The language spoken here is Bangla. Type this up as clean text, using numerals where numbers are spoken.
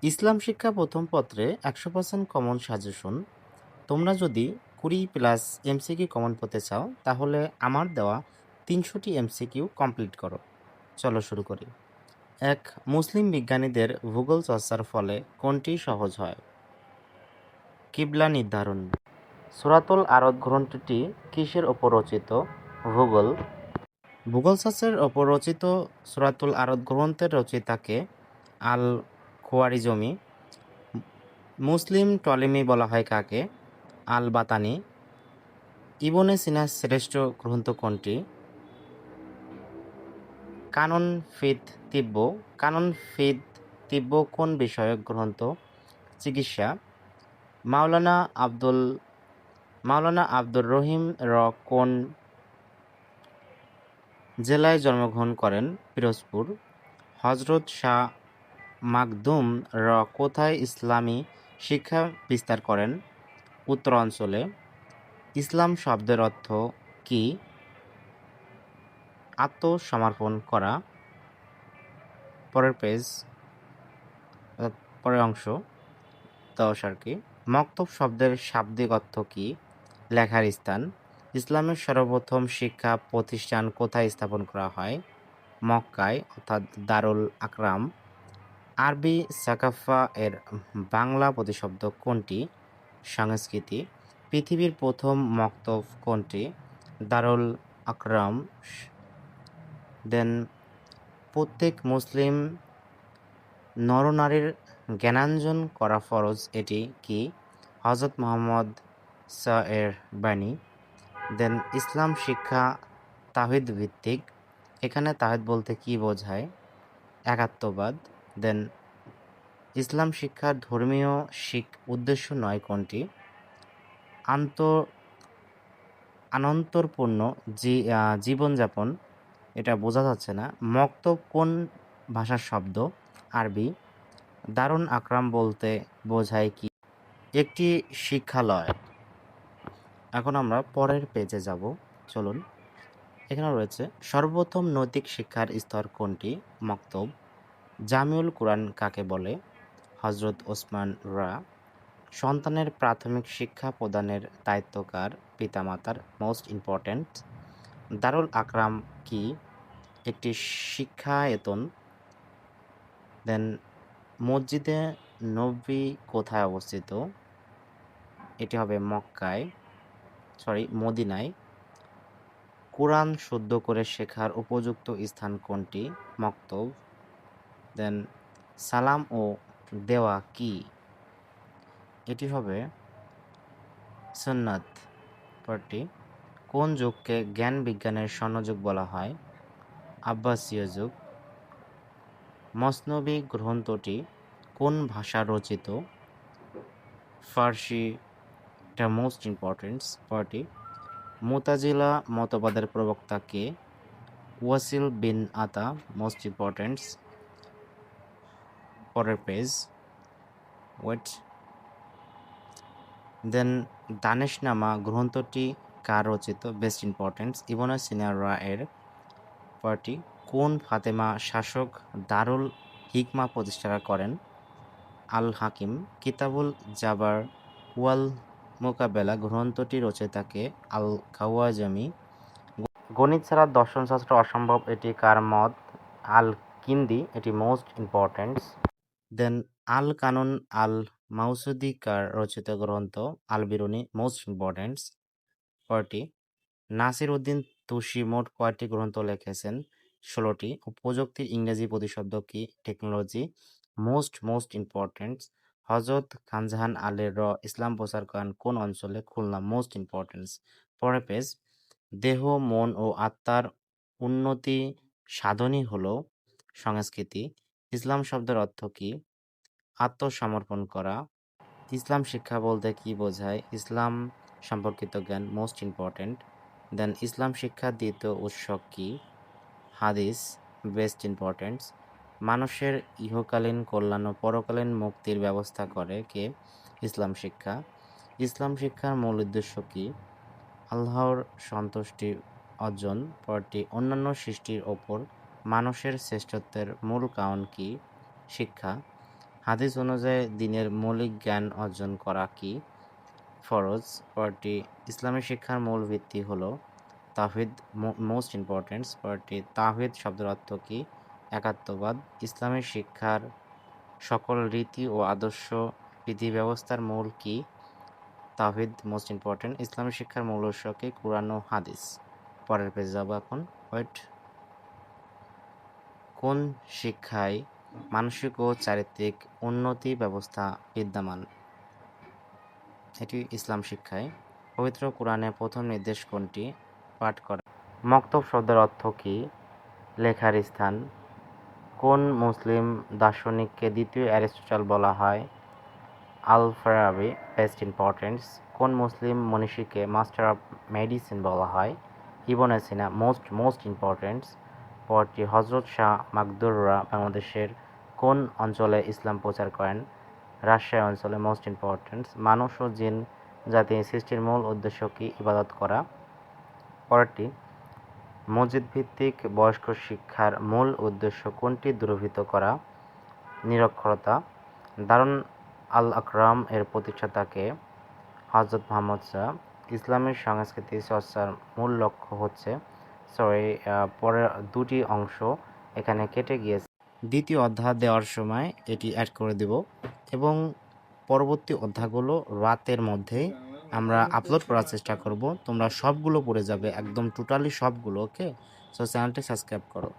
ইসলাম শিক্ষা প্রথম পত্রে 100% কমন সাজেশন। তোমরা যদি 20+ এমসিকিউ কমন পেতে চাও তাহলে আমার দেওয়া 300টি এমসিকিউ কমপ্লিট করো। চলো শুরু করি। এক, মুসলিম বিজ্ঞানীদের ভূগোল চর্চার ফলে কোনটি সহজ হয়? কিবলা নির্ধারণ। সূরাতুল আরদ গ্রন্থটি কিসের ওপর রচিত? ভূগোল। ভূগোল শাস্ত্রের ওপর রচিত সূরাতুল আরদ গ্রন্থের রচয়িতাকে? আল খোয়ারিজমি। মুসলিম টলেমি বলা হয় কাকে? আল বাতানি। ইবনে সিনার শ্রেষ্ঠ গ্রন্থ কোনটি? কানন ফিত তিব্য। কানন ফিত তিব্য কোন বিষয়ক গ্রন্থ? চিকিৎসা। মাওলানা আব্দুল মাওলানা আব্দুর রহিম কোন জেলায় জন্মগ্রহণ করেন? পিরোজপুর। হজরত শাহ মাকদুম কোথায় ইসলামী শিক্ষা বিস্তার করেন? উত্তরাঞ্চলে। ইসলাম শব্দের অর্থ কী? আত্মসমর্পণ করা। পরের পেজ, পরের অংশ 10 আর কি। মক্তব শব্দের শাব্দিক অর্থ কী? লেখার স্থান। ইসলামের সর্বপ্রথম শিক্ষা প্রতিষ্ঠান কোথায় স্থাপন করা হয়? মক্কায় অর্থাৎ দারুল আকরাম। আরবি সাকাফা এর বাংলা প্রতিশব্দ কোনটি? সংস্কৃতি। পৃথিবীর প্রথম মক্তব কোনটি? দারুল আকরাম। দেন প্রত্যেক মুসলিম নরনারীর জ্ঞানার্জন করা ফরজ, এটি কি? হজরত মুহাম্মদ এর বাণী। দেন ইসলাম শিক্ষা তাওহীদ ভিত্তিক। এখানে তাওহীদ বলতে কি বোঝায়? একাত্মবাদ। দেন ইসলাম শিক্ষার ধর্মীয় উদ্দেশ্য নয় কোনটি? আনন্তরপূর্ণ জীবনযাপন। এটা বোঝা যাচ্ছে না। মক্তব কোন ভাষার শব্দ? আরবি। দারুন আকরাম বলতে বোঝায় কি? একটি শিক্ষালয়। এখন আমরা পরের পেজে যাব, চলুন। এখানে রয়েছে সর্বপ্রথম নৈতিক শিক্ষার স্তর কোনটি? মক্তব। জামিউল কুরআন কাকে বলে? হজরত ওসমান সন্তানের প্রাথমিক শিক্ষা প্রদানের দায়িত্ব কার? পিতামাতার। Most important. দারুল আকরাম কি? একটি শিক্ষায়তন। দেন মসজিদে নববী কোথায় অবস্থিত? এটি হবে মদিনায়। কুরআন শুদ্ধ করে শেখার উপযুক্ত স্থান কোনটি? মক্তব। দেন সালাম ও দেওয়া কি? এটি হবে সুন্নাত। পরটি, কোন যুগকে জ্ঞান বিজ্ঞানের স্বর্ণযুগ বলা হয়? আব্বাসীয় যুগ। মসনবী গ্রন্থটি কোন ভাষা রচিত? ফার্সি। এটা মোস্ট ইম্পর্টেন্ট। পরটি, মুতাজিলা মতবাদের প্রবক্তা কে? ওয়াসিল বিন আতা। Most important. পরের পেজ, ওয়েট। দেন দানেশনামা গ্রন্থটি কার রচিত? Best importance. ইবনে সিনা এর। পরটি, কোন ফাতেমা শাসক দারুল হিকমা প্রতিষ্ঠা করেন? আল হাকিম। কিতাবুল জাবার ওয়াল মোকাবেলা গ্রন্থটি রচয়িতাকে? আল খাওয়াজমি। গণিত ছাড়া দর্শনশাস্ত্র অসম্ভব, এটি কার মত? আল কিন্দি। এটি মোস্ট ইম্পর্টেন্ট। দেন আল কানুন আল মাউসুদি কার রচিত গ্রন্থ? আল বিরুনি। Most important. পরটি, নাসির উদ্দিন তুসি মোট কয়টি গ্রন্থ লিখেছেন? 16টি। প্রযুক্তির ইংরেজি প্রতিশব্দ কি? টেকনোলজি। Most important. হজরত খানজাহান আলীর ইসলাম প্রচার করেন কোন অঞ্চলে? খুলনা। Most important. পরের পেজ, দেহ মন ও আত্মার উন্নতি সাধনই হলো সংস্কৃতি। ইসলাম শব্দের অর্থ কি? আত্মসমর্পণ করা। ইসলাম শিক্ষা বলতে কি বোঝায়? ইসলাম সম্পর্কিত জ্ঞান। Most important. দেন ইসলাম শিক্ষার দ্বিতীয় উৎস কি? হাদিস। Best important. মানুষের ইহকালীন কল্যাণ ও পরকালীন মুক্তির ব্যবস্থা করে কে? ইসলাম শিক্ষা। ইসলাম শিক্ষার মূল উদ্দেশ্য কি? আল্লাহর সন্তুষ্টি অর্জন। পরটি, অন্যান্য সৃষ্টির ওপর মানুষের শ্রেষ্ঠত্বের মূল কারণ কি? শিক্ষা। হাদিস অনুযায়ী দিনের মৌলিক জ্ঞান অর্জন করা কি ফরজ। পরেরটি ইসলামী শিক্ষার মূল ভিত্তি হলো তাওহীদ, মোস্ট ইম্পর্টেন্ট। পরেরটি তাওহীদ শব্দের অর্থ কি একাত্মবাদ। ইসলামী শিক্ষার সকল রীতি ও আদর্শ বিধি ব্যবস্থার মূল কি তাওহীদ, মোস্ট ইম্পর্টেন্ট। ইসলামী শিক্ষার মূল উৎস কি কুরআন ও হাদিস। পরের পেজে যাবো এখন। কোন শিক্ষায় মানসিক ও চারিত্রিক উন্নতি ব্যবস্থা বিদ্যমান? এটি ইসলাম শিক্ষায়। পবিত্র কোরআনে প্রথম নির্দেশ কোনটি? পাঠ করা। মক্তব শব্দের অর্থ কি লেখার স্থান। কোন মুসলিম দার্শনিককে দ্বিতীয় অ্যারিস্টটল বলা হয়? আল ফারাবি, বেস্ট ইম্পর্টেন্স। কোন মুসলিম মনীষীকে মাস্টার অফ মেডিসিন বলা হয়? ইবনে সিনা, মোস্ট ইম্পর্টেন্স। পরটি হজরত শাহ মাকদুররা বাংলাদেশের কোন অঞ্চলে ইসলাম প্রচার করেন? রাজশাহী অঞ্চলে, মোস্ট ইম্পর্টেন্স। মানুষ ও জিন জাতি সৃষ্টির মূল উদ্দেশ্য কি ইবাদত করা। পরেরটি মসজিদ ভিত্তিক বয়স্ক শিক্ষার মূল উদ্দেশ্য কোনটি দূরীভূত করা? নিরক্ষরতা। দারুন আল আকরাম এর প্রতিষ্ঠাতাকে হযরত মুহাম্মদ ইসলামী সংস্কৃতি চর্চার মূল লক্ষ্য হচ্ছে পরের দুটি অংশ এখানে কেটে গিয়েছে। দ্বিতীয় অধ্যায় দেওয়ার সময় এটি অ্যাড করে দেব এবং পরবর্তী অধ্যায়গুলো রাতের মধ্যে আমরা আপলোড করার চেষ্টা করব। তোমরা সবগুলো পড়ে যাবে, একদম টোটালি সবগুলো। ওকে, সো চ্যানেলটি সাবস্ক্রাইব করো।